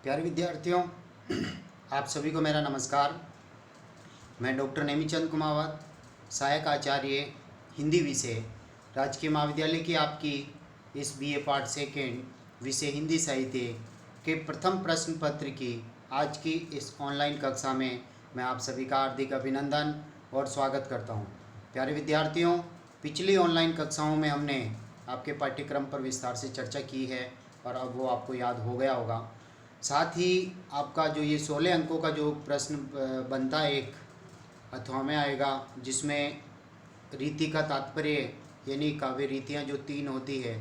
प्यारे विद्यार्थियों, आप सभी को मेरा नमस्कार। मैं डॉक्टर नेमीचंद कुमावत, सहायक आचार्य हिंदी विषय, राजकीय महाविद्यालय की आपकी इस बीए पार्ट सेकेंड विषय हिंदी साहित्य के प्रथम प्रश्न पत्र की आज की इस ऑनलाइन कक्षा में मैं आप सभी का हार्दिक अभिनंदन और स्वागत करता हूं। प्यारे विद्यार्थियों, पिछली ऑनलाइन कक्षाओं में हमने आपके पाठ्यक्रम पर विस्तार से चर्चा की है और अब वो आपको याद हो गया होगा। साथ ही आपका जो ये 16 अंकों का जो प्रश्न बनता है, एक अथवा में आएगा, जिसमें रीति का तात्पर्य यानी काव्य रीतियाँ जो 3 होती है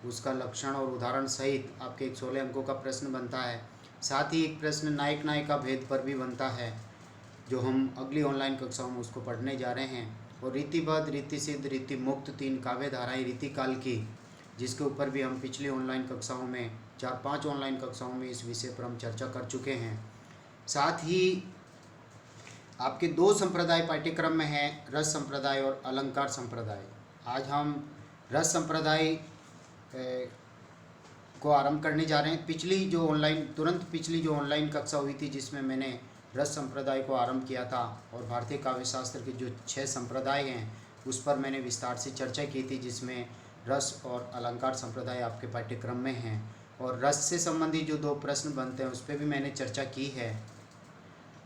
उसका लक्षण और उदाहरण सहित आपके एक 16 अंकों का प्रश्न बनता है। साथ ही एक प्रश्न नायक नायिका भेद पर भी बनता है, जो हम अगली ऑनलाइन कक्षाओं में उसको पढ़ने जा रहे हैं। और रीतिबद्ध, रीति सिद्ध, रीति मुक्त 3 काव्य धाराएँ रीतिकाल की, जिसके ऊपर भी हम पिछली ऑनलाइन कक्षाओं में 4-5 ऑनलाइन कक्षाओं में इस विषय पर हम चर्चा कर चुके हैं। साथ ही आपके 2 संप्रदाय पाठ्यक्रम में हैं, रस संप्रदाय और अलंकार संप्रदाय। आज हम रस संप्रदाय को आरंभ करने जा रहे हैं। तुरंत पिछली जो ऑनलाइन कक्षा हुई थी, जिसमें मैंने रस संप्रदाय को आरंभ किया था और भारतीय काव्य शास्त्र के जो 6 संप्रदाय हैं उस पर मैंने विस्तार से चर्चा की थी, जिसमें रस और अलंकार संप्रदाय आपके पाठ्यक्रम में हैं। और रस से संबंधित जो 2 प्रश्न बनते हैं उस पर भी मैंने चर्चा की है।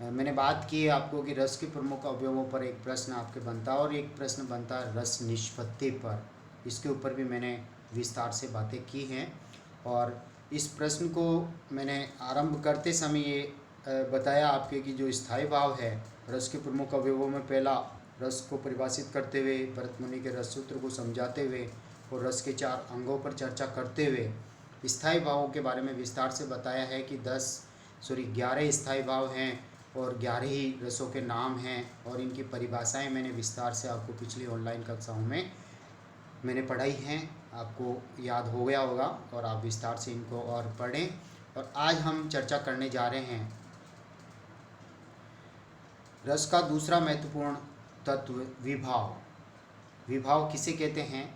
मैंने बात की है आपको कि रस के प्रमुख अवयवों पर एक प्रश्न आपके बनता है और एक प्रश्न बनता है रस निष्पत्ति पर। इसके ऊपर भी मैंने विस्तार से बातें की हैं और इस प्रश्न को मैंने आरंभ करते समय ये बताया आपके कि जो स्थायी भाव है, रस के प्रमुख अवयवों में पहला रस को परिभाषित करते हुए, भरत मुनि के रस सूत्र को समझाते हुए और रस के 4 अंगों पर चर्चा करते हुए स्थायी भावों के बारे में विस्तार से बताया है कि 11 स्थायी भाव हैं और 11 ही रसों के नाम हैं और इनकी परिभाषाएं मैंने विस्तार से आपको पिछली ऑनलाइन कक्षाओं में मैंने पढ़ाई हैं। आपको याद हो गया होगा और आप विस्तार से इनको और पढ़ें। और आज हम चर्चा करने जा रहे हैं रस का दूसरा महत्वपूर्ण तत्व विभाव। विभाव किसे कहते हैं?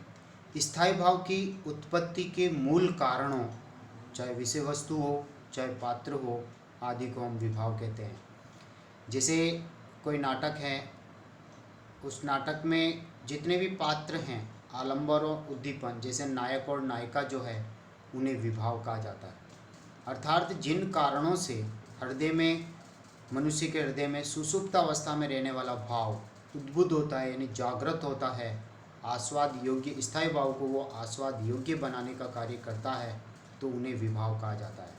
स्थायी भाव की उत्पत्ति के मूल कारणों, चाहे विषय वस्तु हो, चाहे पात्र हो, आदि को हम विभाव कहते हैं। जैसे कोई नाटक है, उस नाटक में जितने भी पात्र हैं, आलंबन और उद्दीपन, जैसे नायक और नायिका जो है, उन्हें विभाव कहा जाता है। अर्थात जिन कारणों से हृदय में, मनुष्य के हृदय में सुषुप्त अवस्था में रहने वाला भाव उद्बुद्ध होता है, यानी जागृत होता है, आस्वाद योग्य, स्थायी भाव को वो आस्वाद योग्य बनाने का कार्य करता है, तो उन्हें विभाव कहा जाता है।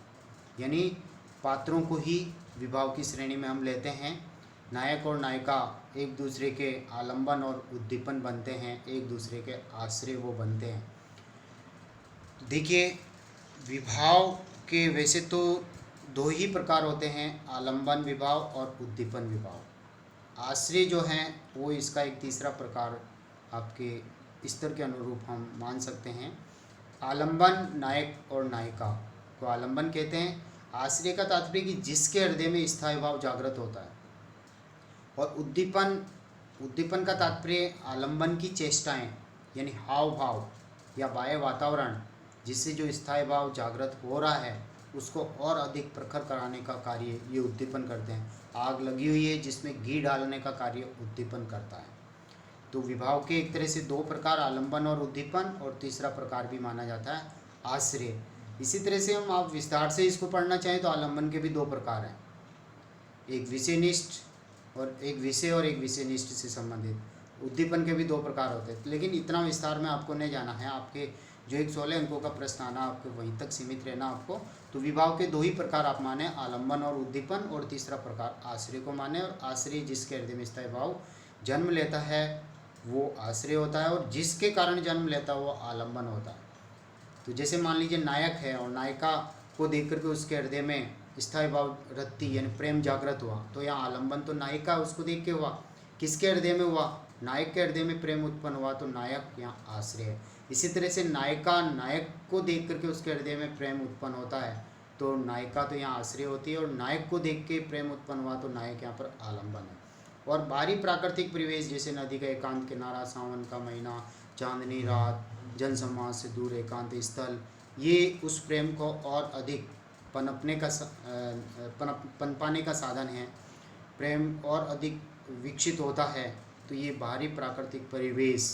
यानी पात्रों को ही विभाव की श्रेणी में हम लेते हैं। नायक और नायिका एक दूसरे के आलंबन और उद्दीपन बनते हैं, एक दूसरे के आश्रय वो बनते हैं। देखिए, विभाव के वैसे तो 2 ही प्रकार होते हैं, आलंबन विभाव और उद्दीपन विभाव। आश्रय जो हैं वो इसका एक तीसरा प्रकार आपके स्तर के अनुरूप हम मान सकते हैं। आलंबन, नायक और नायिका को आलंबन कहते हैं। आश्रय का तात्पर्य कि जिसके हृदय में स्थायी भाव जागृत होता है। और उद्दीपन का तात्पर्य आलंबन की चेष्टाएं, यानी हाव भाव या बाह्य वातावरण, जिससे जो स्थायी भाव जागृत हो रहा है उसको और अधिक प्रखर कराने का कार्य ये उद्दीपन करते हैं। आग लगी हुई है जिसमें घी डालने का कार्य उद्दीपन करता है। तो विभाव के एक तरह से 2 प्रकार, आलंबन और उद्दीपन, और तीसरा प्रकार भी माना जाता है आश्रय। इसी तरह से हम आप विस्तार से इसको पढ़ना चाहें तो आलंबन के भी 2 प्रकार हैं, एक विषयनिष्ठ और एक विषयनिष्ठ से संबंधित। उद्दीपन के भी 2 प्रकार होते हैं, लेकिन इतना विस्तार में आपको नहीं जाना है। आपके जो एक 16 अंकों का प्रश्न आना, आपको वहीं तक सीमित रहना आपको। तो विभाव के 2 ही प्रकार आप माने, आलंबन और उद्दीपन, और तीसरा प्रकार आश्रय को माने। और आश्रय जिसके हृदय में स्थायी भाव जन्म लेता है वो आश्रय होता है, और जिसके कारण जन्म लेता है वो आलंबन होता है। तो जैसे मान लीजिए नायक है और नायिका को देख करके उसके हृदय में स्थायी भाव रत्ती यानी प्रेम जागृत हुआ, तो यहाँ आलंबन तो नायिका उसको देख के हुआ। किसके हृदय में हुआ? नायक के हृदय में प्रेम उत्पन्न हुआ, तो नायक यहाँ आश्रय है। इसी तरह से नायिका नायक को देख करके उसके हृदय में प्रेम उत्पन्न होता है, तो नायिका तो यहाँ आश्रय होती है, और नायक को देख के प्रेम उत्पन्न हुआ तो नायक यहाँ पर आलंबन है। और बाहरी प्राकृतिक परिवेश, जैसे नदी का एकांत किनारा, सावन का महीना, चांदनी रात, जनसमाज से दूर एकांत स्थल, ये उस प्रेम को और अधिक पनपाने का साधन है, प्रेम और अधिक विकसित होता है, तो ये बाहरी प्राकृतिक परिवेश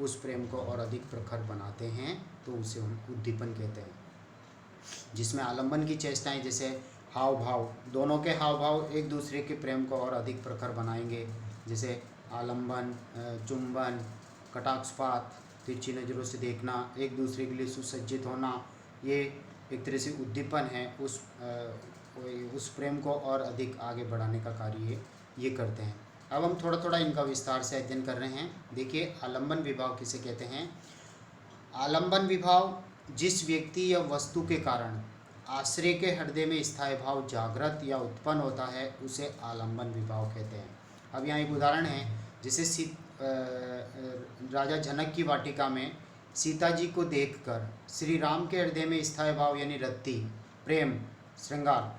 उस प्रेम को और अधिक प्रखर बनाते हैं, तो उसे हम उद्दीपन कहते हैं। जिसमें आलंबन की चेष्टाएं, जैसे हाव भाव, दोनों के हाव भाव एक दूसरे के प्रेम को और अधिक प्रखर बनाएंगे, जैसे आलंबन, चुंबन, कटाक्षपात, तिरछी नज़रों से देखना, एक दूसरे के लिए सुसज्जित होना, ये एक तरह से उद्दीपन है, उस प्रेम को और अधिक आगे बढ़ाने का कार्य ये करते हैं। अब हम थोड़ा थोड़ा इनका विस्तार से अध्ययन कर रहे हैं। देखिए, आलंबन विभाव किसे कहते हैं। आलंबन विभाव जिस व्यक्ति या वस्तु के कारण आश्रय के हृदय में स्थायी भाव जागृत या उत्पन्न होता है, उसे आलंबन विभाव कहते हैं। अब यहाँ एक उदाहरण है, जैसे राजा जनक की वाटिका में सीता जी को देखकर श्री राम के हृदय में स्थायी भाव यानी रति, प्रेम, श्रृंगार,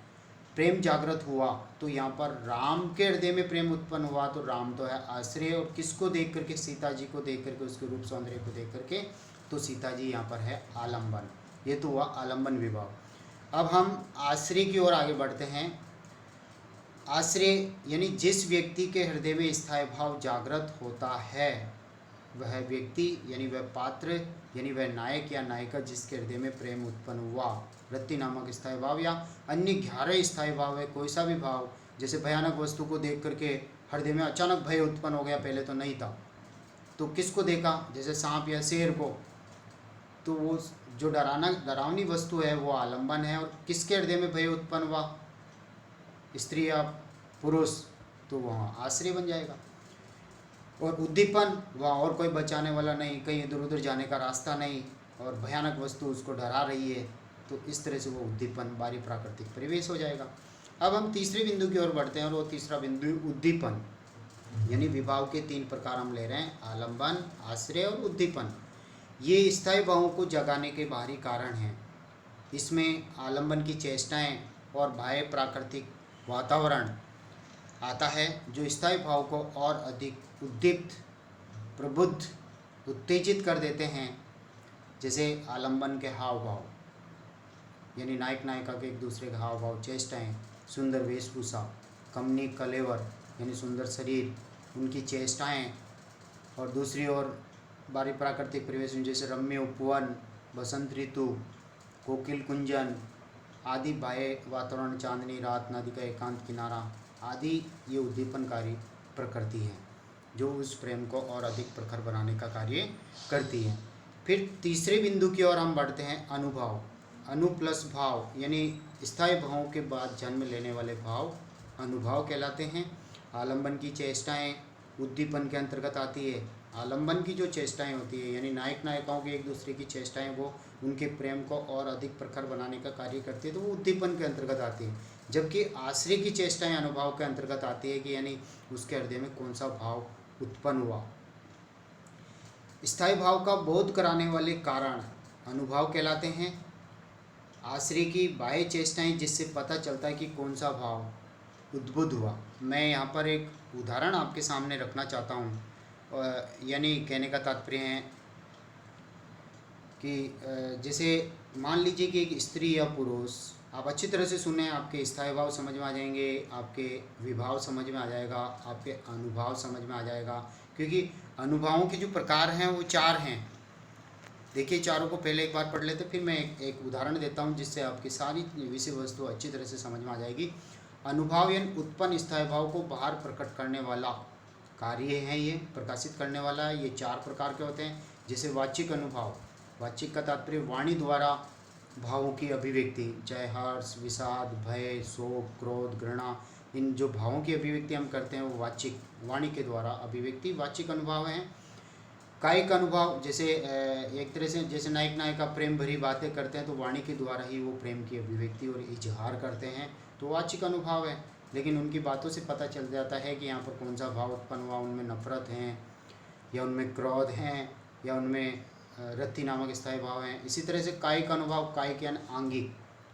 प्रेम जागृत हुआ, तो यहाँ पर राम के हृदय में प्रेम उत्पन्न हुआ, तो राम तो है आश्रय, और किसको देख करके, सीता जी को देख करके, उसके रूप सौंदर्य को देख करके, तो सीता जी यहाँ पर है आलंबन। ये तो हुआ आलंबन विभाव। अब हम आश्रय की ओर आगे बढ़ते हैं। आश्रय यानी जिस व्यक्ति के हृदय में स्थायी भाव जागृत होता है, वह व्यक्ति यानी वह पात्र यानी वह नायक या नायिका जिसके हृदय में प्रेम उत्पन्न हुआ, रति नामक स्थायी भाव या अन्य 11 स्थायी भाव है, कोई सा भी भाव, जैसे भयानक वस्तु को देख करके हृदय में अचानक भय उत्पन्न हो गया, पहले तो नहीं था, तो किसको देखा, जैसे सांप या शेर को, तो वो जो डरावनी वस्तु है वो आलंबन है। और किसके हृदय में भय उत्पन्न हुआ, स्त्री या पुरुष, तो वहाँ आश्रय बन जाएगा। और उद्दीपन, वहाँ और कोई बचाने वाला नहीं, कहीं इधर उधर जाने का रास्ता नहीं, और भयानक वस्तु उसको डरा रही है, तो इस तरह से वो उद्दीपन बाहरी प्राकृतिक परिवेश हो जाएगा। अब हम तीसरे बिंदु की ओर बढ़ते हैं, और वो तीसरा बिंदु उद्दीपन, यानी विभाव के 3 प्रकार हम ले रहे हैं, आलंबन, आश्रय और उद्दीपन। ये स्थायी भावों को जगाने के बाहरी कारण हैं। इसमें आलंबन की चेष्टाएं और बाह्य प्राकृतिक वातावरण आता है, जो स्थायी भाव को और अधिक उद्दीप्त, प्रबुद्ध, उत्तेजित कर देते हैं। जैसे आलंबन के हाव भाव, यानी नायक नायिका के एक दूसरे के हाव भाव, चेष्टाएं, सुंदर वेशभूषा, कमनी कलेवर यानी सुंदर शरीर, उनकी चेष्टाएं, और दूसरी ओर बाहरी प्राकृतिक परिवेश जैसे रम्य उपवन, बसंत ऋतु, कोकिल कुंजन आदि बाह्य वातावरण, चांदनी रात, नदी का एकांत किनारा आदि, ये उद्दीपनकारी प्रकृति है जो उस प्रेम को और अधिक प्रखर बनाने का कार्य करती है। फिर तीसरे बिंदु की ओर हम बढ़ते हैं, अनुभाव। अनु प्लस भाव यानी स्थायी भावों के बाद जन्म लेने वाले भाव अनुभाव कहलाते हैं। आलंबन की चेष्टाएं उद्दीपन के अंतर्गत आती है। आलंबन की जो चेष्टाएं होती है यानी नायक नायिकाओं की एक दूसरे की चेष्टाएं, वो उनके प्रेम को और अधिक प्रखर बनाने का कार्य करती है, तो वो उद्दीपन के अंतर्गत आती है। जबकि आश्रय की चेष्टाएं अनुभाव के अंतर्गत आती है, कि यानी उसके हृदय में कौन सा भाव उत्पन्न हुआ। स्थायी भाव का बोध कराने वाले कारण अनुभाव कहलाते हैं। आश्रय की बाह्य चेष्टाएं जिससे पता चलता है कि कौन सा भाव उद्बुद्ध हुआ। मैं यहाँ पर एक उदाहरण आपके सामने रखना चाहता हूँ, यानी कहने का तात्पर्य है कि जैसे मान लीजिए कि एक स्त्री या पुरुष, आप अच्छी तरह से सुने, आपके स्थायी भाव समझ में आ जाएंगे, आपके विभाव समझ में आ जाएगा, आपके अनुभाव समझ में आ जाएगा, क्योंकि अनुभावों के जो प्रकार हैं वो 4 हैं। देखिए, चारों को पहले एक बार पढ़ लेते, फिर मैं एक उदाहरण देता हूँ जिससे आपकी सारी विषय वस्तु अच्छी तरह से समझ में आ जाएगी। अनुभाव यानी उत्पन्न स्थायी भाव को बाहर प्रकट करने वाला कार्य है, ये प्रकाशित करने वाला है। ये 4 प्रकार के होते हैं। जैसे वाचिक अनुभाव, वाचिक का तात्पर्य वाणी द्वारा भावों की अभिव्यक्ति, चाहे हर्ष, विषाद, भय, शोक, क्रोध, घृणा, इन जो भावों की अभिव्यक्ति हम करते हैं वो वाचिक, वाणी के द्वारा अभिव्यक्ति वाचिक अनुभाव हैं। कायिक अनुभव, जैसे एक तरह से जैसे नायक नायिका प्रेम भरी बातें करते हैं, तो वाणी के द्वारा ही वो प्रेम की अभिव्यक्ति और इजहार करते हैं, तो वाचिक अनुभाव है। लेकिन उनकी बातों से पता चल जाता है कि यहाँ पर कौन सा भाव उत्पन्न हुआ, उनमें नफरत है या उनमें क्रोध है या उनमें रति नामक स्थायी भाव हैं। इसी तरह से कायिक अनुभाव, कायिक यानी आंगिक,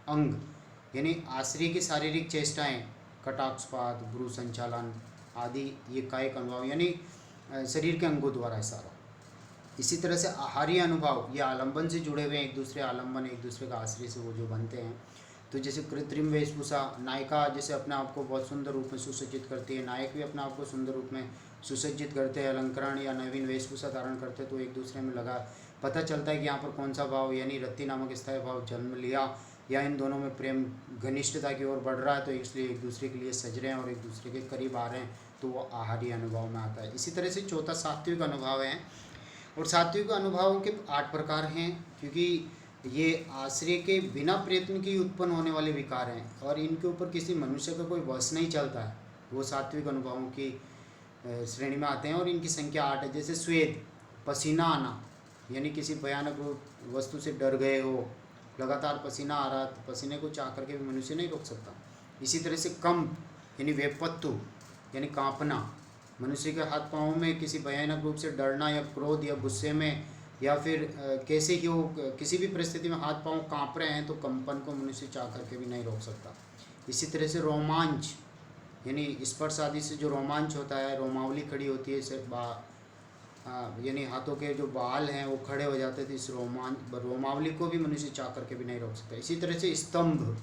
अंग यानी आश्रय की शारीरिक चेष्टाएं, कटाक्षपात, भ्रू संचालन आदि, ये कायिक अनुभाव यानी शरीर के अंगों द्वारा इशारा। इसी तरह से आहार्य अनुभव, ये आलंबन से जुड़े हुए हैं, एक दूसरे आलंबन, एक दूसरे का आश्रय से वो जो बनते हैं। तो जैसे कृत्रिम वेशभूषा, नायिका जैसे अपने आप को बहुत सुंदर रूप में सुसज्जित करती है, नायक भी अपने आप को सुंदर रूप में सुसज्जित करते हैं, अलंकरण या नवीन वेशभूषा धारण करते हैं, तो एक दूसरे में लगा पता चलता है कि यहाँ पर कौन सा भाव यानी रति नामक स्थायी भाव जन्म लिया या इन दोनों में प्रेम घनिष्ठता की ओर बढ़ रहा है, तो इसलिए एक दूसरे के लिए सज रहे हैं और एक दूसरे के करीब आ रहे हैं, तो वो आहारी अनुभव में आता है। इसी तरह से चौथा सात्विक अनुभव है, और सात्विक अनुभवों के 8 प्रकार हैं, क्योंकि ये आश्रय के बिना प्रयत्न की उत्पन्न होने वाले विकार हैं और इनके ऊपर किसी मनुष्य का कोई वश नहीं चलता है, वो सात्विक अनुभवों की श्रेणी में आते हैं और इनकी संख्या 8 है। जैसे स्वेद, पसीना आना, यानी किसी भयानक वस्तु से डर गए हो, लगातार पसीना आ रहा, तो पसीने को चाह करके भी मनुष्य नहीं रोक सकता। इसी तरह से कंप यानी वेपत्तु यानी कांपना, मनुष्य के हाथ पाँव में किसी भयानक रूप से डरना या क्रोध या गुस्से में या फिर कैसे ही हो किसी भी परिस्थिति में हाथ पाँव कांप रहे हैं, तो कंपन को मनुष्य चाह करके भी नहीं रोक सकता। इसी तरह से रोमांच यानी स्पर्श आदि से जो रोमांच होता है, रोमावली खड़ी होती है, सिर्फ यानी हाथों के जो बाल हैं वो खड़े हो जाते थे, इस रोमावली को भी मनुष्य चाह करके भी नहीं रोक सकता। इसी तरह से स्तंभ,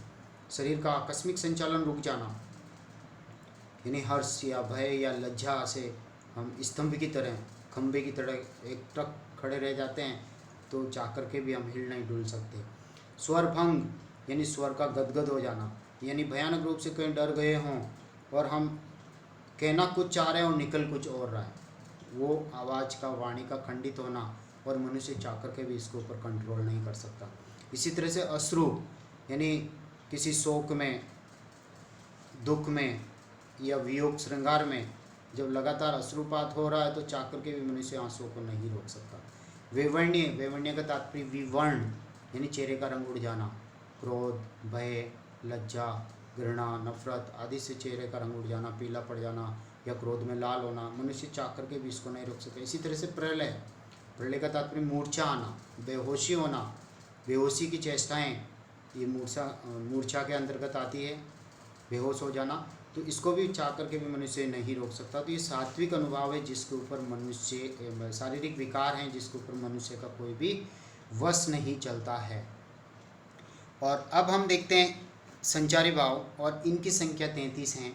शरीर का आकस्मिक संचालन रुक जाना, यानी हर्ष या भय या लज्जा से हम स्तंभ की तरह, खंभे की तरह एक ट्रक खड़े रह जाते हैं, तो जा कर के भी हम हिल नहीं डुल सकते। स्वर भंग यानी स्वर का गदगद हो जाना, यानी भयानक रूप से कहीं डर गए हों और हम कहना कुछ चाह रहे हैं और निकल कुछ और रहा है, वो आवाज़ का, वाणी का खंडित होना, और मनुष्य चाह कर के भी इसके ऊपर कंट्रोल नहीं कर सकता। इसी तरह से अश्रु यानी किसी शोक में, दुख में या वियोग श्रृंगार में जब लगातार अश्रुपात हो रहा है, तो चाह कर के भी मनुष्य आंसुओं को नहीं रोक सकता। वेवर्ण्य, वेवर्ण्य का तात्पर्य विवर्ण यानी चेहरे का रंग उड़ जाना, क्रोध, भय, लज्जा, घृणा, नफरत आदि से चेहरे का रंग उड़ जाना, पीला पड़ जाना या क्रोध में लाल होना, मनुष्य चाह करके भी इसको नहीं रोक सकते। इसी तरह से प्रलय, प्रलय का तात्पर्य मूर्छा आना, बेहोशी होना, बेहोशी की चेष्टाएं, ये मूर्छा के अंतर्गत आती है, बेहोश हो जाना, तो इसको भी चाह करके भी मनुष्य नहीं रोक सकता। तो ये सात्विक अनुभव है जिसके ऊपर मनुष्य, शारीरिक विकार हैं जिसके ऊपर मनुष्य का कोई भी वश नहीं चलता है। और अब हम देखते हैं संचारी भाव, और इनकी संख्या 33 हैं,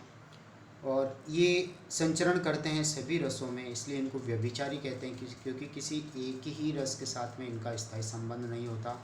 और ये संचरण करते हैं सभी रसों में, इसलिए इनको व्यभिचारी कहते हैं, क्योंकि किसी एक ही रस के साथ में इनका स्थायी संबंध नहीं होता।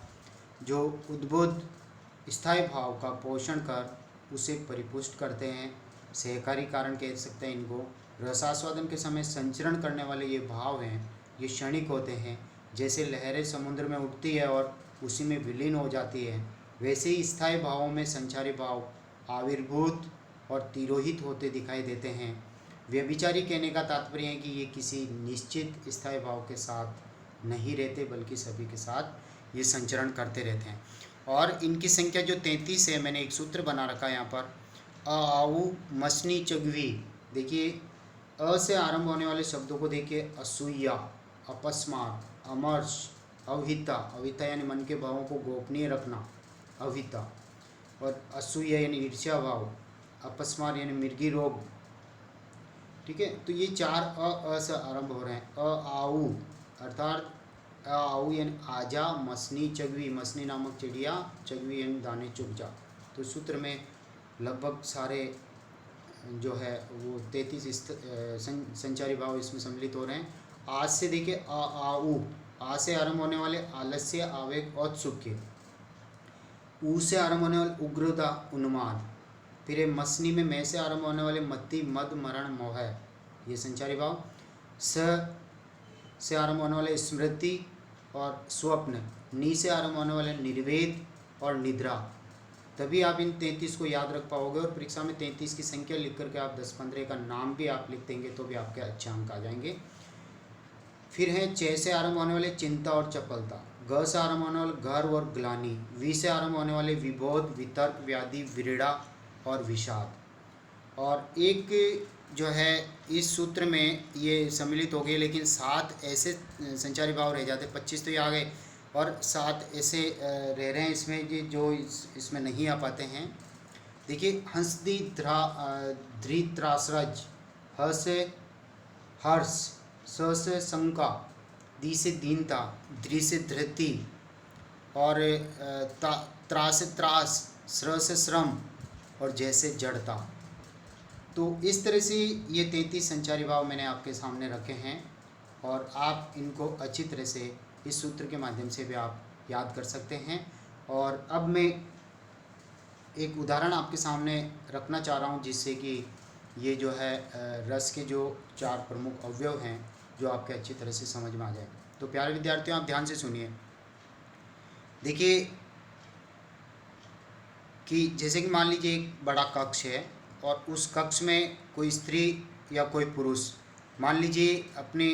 जो उद्बुद्ध स्थायी भाव का पोषण कर उसे परिपुष्ट करते हैं, सहकारी कारण कह सकते हैं इनको। रसास्वादन के समय संचरण करने वाले ये भाव हैं, ये क्षणिक होते हैं, जैसे लहरें समुद्र में उठती है और उसी में विलीन हो जाती है, वैसे ही स्थायी भावों में संचारी भाव आविर्भूत और तिरोहित होते दिखाई देते हैं। व्यभिचारी कहने का तात्पर्य है कि ये किसी निश्चित स्थायी भाव के साथ नहीं रहते, बल्कि सभी के साथ ये संचरण करते रहते हैं। और इनकी संख्या जो 33 है, मैंने एक सूत्र बना रखा है यहाँ पर, आऊ मसनी चगवी। देखिए, अ से आरंभ होने वाले शब्दों को देखिए, असूया, अपस्मार, अमर्ष, अवहिता, अवहिता यानी मन के भावों को गोपनीय रखना, अवहिता, और असूया यानी ईर्ष्या भाव, अपस्मार यानी मृगी रोग। ठीक है, तो ये 4 अ से आरंभ हो रहे हैं। आऊ अर्थात आऊ यानी आजा, मसनी चगवी, मसनी नामक चिड़िया, चगवी यानी दाने चुग जा। तो सूत्र में लगभग सारे जो है वो 33 संचारी भाव इसमें सम्मिलित हो रहे हैं। आज से देखिए, आऊ, आ से आरंभ होने वाले आलस्य, आवेग, औत्सुक्य। ऊ से आरंभ होने वाले उग्रता, उन्माद। फिर मसनी में मैं से आरंभ होने वाले मत्ती, मद, मरण, मोह, ये संचारी भाव। स से आरंभ होने वाले स्मृति और स्वप्न। नी से आरंभ होने वाले निर्वेद और निद्रा। तभी आप इन 33 को याद रख पाओगे, और परीक्षा में 33 की संख्या लिख करके आप 10-15 का नाम भी आप लिख देंगे तो भी आपके अच्छे अंक आ जाएंगे। फिर है च से आरंभ होने वाले चिंता और चपलता। ग से आरंभ होने वाले गर्व और ग्लानि। वी से आरंभ होने वाले विबोध, वितर्क, व्याधि, विरड़ा और विषाद। और एक जो है इस सूत्र में ये सम्मिलित हो गए, लेकिन 7 ऐसे संचारी भाव रह जाते, 25 तो ये आ गए, और 7 ऐसे रह रहे हैं इसमें जो इसमें नहीं आ पाते हैं। देखिए, हंसदी, धृतराष्ट्रज, ह से हर्ष, स से शंका, दी से दीनता, धृ से धृति, और त्रा से त्रास, श्र से श्रम और जैसे जड़ता। तो इस तरह से ये 33 संचारी भाव मैंने आपके सामने रखे हैं और आप इनको अच्छी तरह से इस सूत्र के माध्यम से भी आप याद कर सकते हैं। और अब मैं एक उदाहरण आपके सामने रखना चाह रहा हूँ जिससे कि ये जो है रस के जो 4 प्रमुख अवयव हैं जो आपके अच्छी तरह से समझ में आ जाए। तो प्यारे विद्यार्थियों, आप ध्यान से सुनिए। देखिए कि जैसे कि मान लीजिए एक बड़ा कक्ष है और उस कक्ष में कोई स्त्री या कोई पुरुष मान लीजिए अपनी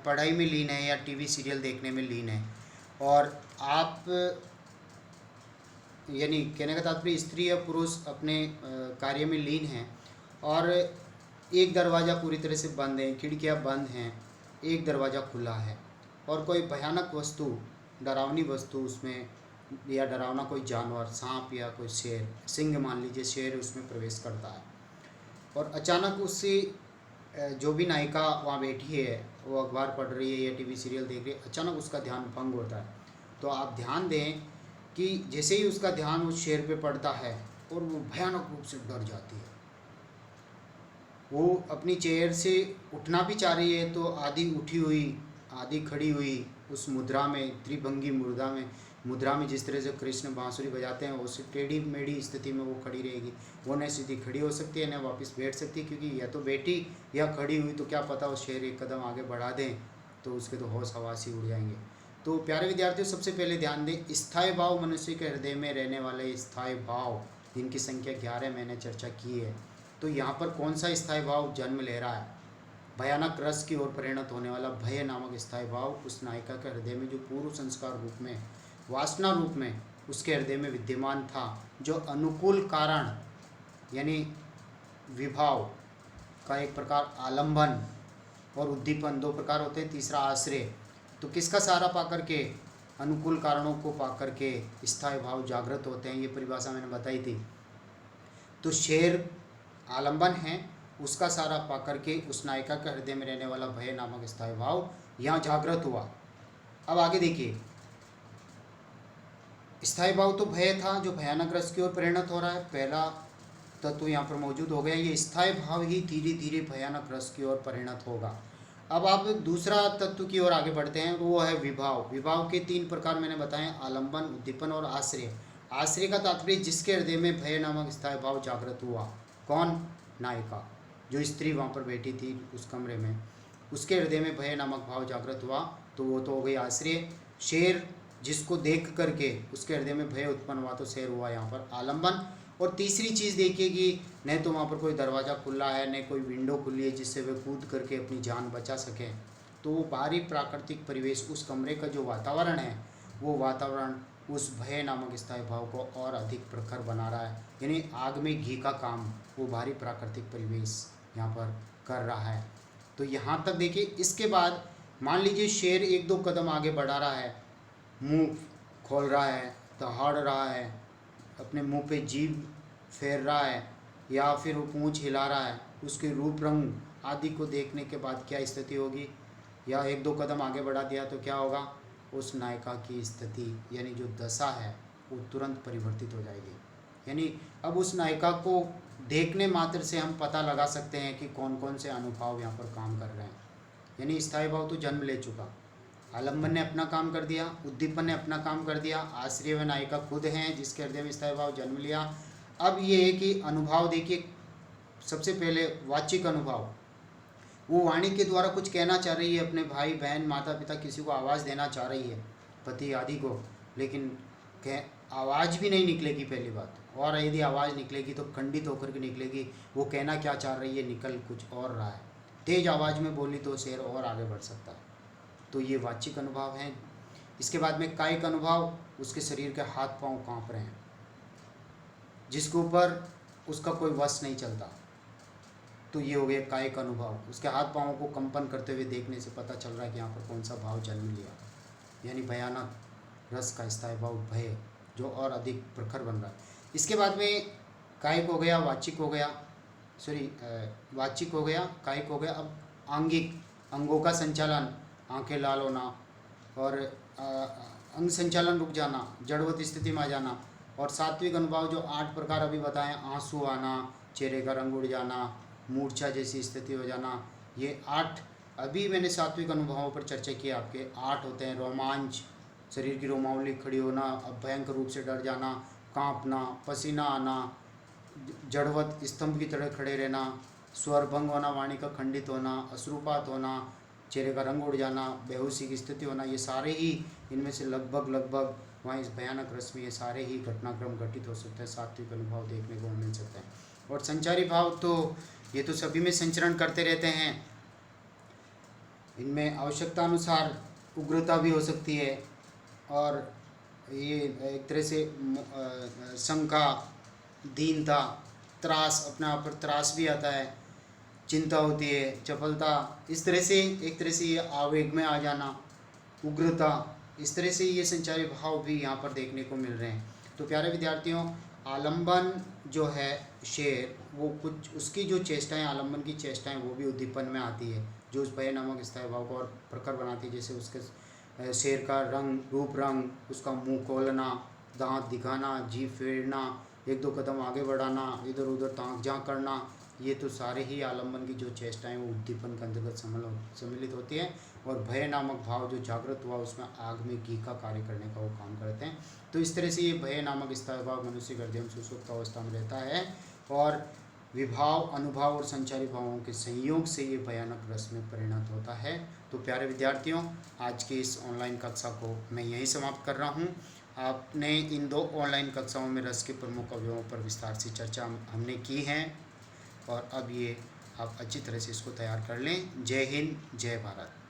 पढ़ाई में लीन है या टीवी सीरियल देखने में लीन है, और आप यानी कहने का तात्पर्य स्त्री या पुरुष अपने कार्य में लीन हैं और एक दरवाज़ा पूरी तरह से बंद है, खिड़कियां बंद हैं, एक दरवाज़ा खुला है और कोई भयानक वस्तु, डरावनी वस्तु उसमें या डरावना कोई जानवर, सांप या कोई शेर, सिंह मान लीजिए शेर उसमें प्रवेश करता है और अचानक उससे जो भी नायिका वहाँ बैठी है वो अखबार पढ़ रही है या टीवी सीरियल देख रही है, अचानक उसका ध्यान भंग होता है। तो आप ध्यान दें कि जैसे ही उसका ध्यान उस शेर पे पड़ता है और वो भयानक रूप से डर जाती है, वो अपनी चेयर से उठना भी चाह रही है तो आधी उठी हुई आधी खड़ी हुई उस मुद्रा में, त्रिभंगी मुद्रा में जिस तरह से कृष्ण बांसुरी बजाते हैं उस टेढ़ी मेढ़ी स्थिति में वो खड़ी रहेगी। वो न सीधी खड़ी हो सकती है न वापस बैठ सकती है, क्योंकि या तो बैठी या खड़ी हुई तो क्या पता वो शेर एक कदम आगे बढ़ा दें तो उसके तो होश हवास ही उड़ जाएंगे। तो प्यारे विद्यार्थियों, सबसे पहले ध्यान दें, स्थायी भाव मनुष्य के हृदय में रहने वाले स्थायी भाव जिनकी संख्या 11 मैंने चर्चा की है। तो यहाँ पर कौन सा स्थायी भाव जन्म ले रहा है? भयानक रस की ओर परिणत होने वाला भय नामक स्थायी भाव उस नायिका के हृदय में जो पूर्व संस्कार रूप में, वासना रूप में उसके हृदय में विद्यमान था, जो अनुकूल कारण यानी विभाव का एक प्रकार आलंबन और उद्दीपन, 2 प्रकार होते हैं, तीसरा आश्रय। तो किसका सहारा पा करके, अनुकूल कारणों को पा करके स्थायी भाव जागृत होते हैं, ये परिभाषा मैंने बताई थी। तो शेर आलंबन है, उसका सहारा पा करके उस नायिका के हृदय में रहने वाला भय नामक स्थायी भाव यहाँ जागृत हुआ। अब आगे देखिए, स्थायी भाव तो भय था जो भयानक रस की ओर परिणत हो रहा है, पहला तत्व यहाँ पर मौजूद हो गया। ये स्थायी भाव ही धीरे धीरे भयानक रस की ओर परिणत होगा। अब आप दूसरा तत्व की ओर आगे बढ़ते हैं, वो है विभाव। विभाव के 3 प्रकार मैंने बताए, आलंबन, उद्दीपन और आश्रय। आश्रय का तात्पर्य जिसके हृदय में भय नामक स्थायी भाव जागृत हुआ। कौन? नायिका, जो स्त्री वहाँ पर बैठी थी उस कमरे में, उसके हृदय में भय नामक भाव जागृत हुआ, तो वो तो हो गई आश्रय। शेर, जिसको देख करके उसके हृदय में भय उत्पन्न हुआ, तो शेर हुआ यहाँ पर आलंबन। और तीसरी चीज़ देखिए कि न तो वहाँ पर कोई दरवाज़ा खुला है न कोई विंडो खुली है जिससे वे कूद करके अपनी जान बचा सकें, तो वो बाहरी प्राकृतिक परिवेश, उस कमरे का जो वातावरण है, वो वातावरण उस भय नामक स्थायी भाव को और अधिक प्रखर बना रहा है। यानी आग में घी का काम वो बाहरी प्राकृतिक परिवेश यहाँ पर कर रहा है। तो यहाँ तक देखिए। इसके बाद मान लीजिए शेर 1-2 कदम आगे बढ़ा रहा है, मुंह खोल रहा है, दहाड़ रहा है, अपने मुंह पे जीभ फेर रहा है या फिर वो पूंछ हिला रहा है, उसके रूप रंग आदि को देखने के बाद क्या स्थिति होगी? या 1-2 कदम आगे बढ़ा दिया तो क्या होगा? उस नायिका की स्थिति यानी जो दशा है वो तुरंत परिवर्तित हो जाएगी। यानी अब उस नायिका को देखने मात्र से हम पता लगा सकते हैं कि कौन कौन से अनुभाव यहाँ पर काम कर रहे हैं। यानी स्थायी भाव तो जन्म ले चुका, आलंबन ने अपना काम कर दिया, उद्दीपन ने अपना काम कर दिया, आश्रय व नायिका खुद हैं जिसके हृदय में स्थायी भाव जन्म लिया। अब ये है कि अनुभाव देखिए, सबसे पहले वाचिक अनुभाव, वो वाणी के द्वारा कुछ कहना चाह रही है अपने भाई बहन माता पिता किसी को आवाज़ देना चाह रही है, पति आदि को, लेकिन आवाज़ भी नहीं निकलेगी पहली बात, और यदि आवाज़ निकलेगी तो खंडित होकर के निकलेगी। वो कहना क्या चाह रही है निकल कुछ और रहा है। तेज़ आवाज़ में बोली तो शेर और आगे बढ़ सकता है। तो ये वाचिक अनुभव हैं। इसके बाद में कायिक अनुभव, उसके शरीर के हाथ पांव कांप रहे हैं, जिसके ऊपर उसका कोई वश नहीं चलता, तो ये हो गया कायिक अनुभव। उसके हाथ पांवों को कंपन करते हुए देखने से पता चल रहा है कि यहाँ पर कौन सा भाव जन्म लिया, यानी भयानक रस का स्थायी भाव भय जो और अधिक प्रखर बन रहा है। इसके बाद में कायिक हो गया, वाचिक हो गया, वाचिक हो गया, कायिक हो गया। अब आंगिक, अंगों का संचालन, आंखें लाल होना और अंग संचालन रुक जाना, जड़वत स्थिति में आ जाना, और सात्विक अनुभव जो 8 प्रकार अभी बताएं, आंसू आना, चेहरे का रंग उड़ जाना, मूर्छा जैसी स्थिति हो जाना, ये 8 अभी मैंने सात्विक अनुभवों पर चर्चा की। आपके 8 होते हैं। रोमांच, शरीर की रोमावली खड़ी होना, भयंकर रूप से डर जाना, कांपना, पसीना आना, जड़वत स्तंभ की तरह खड़े रहना, स्वर भंग होना, वाणी का खंडित होना, अश्रुपात होना, चेहरे का रंग उड़ जाना, बेहोशी की स्थिति होना, ये सारे ही इनमें से लगभग वहाँ इस भयानक रस में ये सारे ही घटनाक्रम घटित हो सकते हैं, सात्विक अनुभव देखने को मिल सकता है। और संचारी भाव तो ये तो सभी में संचरण करते रहते हैं। इनमें आवश्यकता अनुसार उग्रता भी हो सकती है, और ये एक तरह से शंका, दीनता, त्रास, अपने आप पर त्रास भी आता है, चिंता होती है, चपलता, इस तरह से एक तरह से ये आवेग में आ जाना, उग्रता, इस तरह से ये संचारी भाव भी यहाँ पर देखने को मिल रहे हैं। तो प्यारे विद्यार्थियों, आलंबन जो है शेर, वो कुछ उसकी जो चेष्टाएं, आलंबन की चेष्टाएं, वो भी उद्दीपन में आती है, जो उस भय नामक स्थायी भाव को और प्रखर बनाती है। जैसे उसके शेर का रंग, रूप रंग, उसका मुंह खोलना, दांत दिखाना, जीभ फेरना, एक दो कदम आगे बढ़ाना, इधर उधर ताक झांक करना, ये तो सारे ही आलंबन की जो चेष्टाएं वो उद्दीपन के अंतर्गत सम्मिलित होती है। और भय नामक भाव जो जागृत हुआ, उसमें आग में घी का कार्य करने का वो काम करते हैं। तो इस तरह से ये भय नामक स्थायी भाव मनुष्य हृदय में सुसुप्त अवस्था में रहता है, और विभाव, अनुभाव और संचारी भावों के संयोग से ये भयानक रस में परिणत होता है। तो प्यारे विद्यार्थियों, आज की इस ऑनलाइन कक्षा को मैं यहीं समाप्त कर रहा हूँ। आपने इन 2 ऑनलाइन कक्षाओं में रस के प्रमुख अवयवों पर विस्तार से चर्चा हमने की है, और अब ये आप अच्छी तरह से इसको तैयार कर लें। जय हिंद, जय भारत।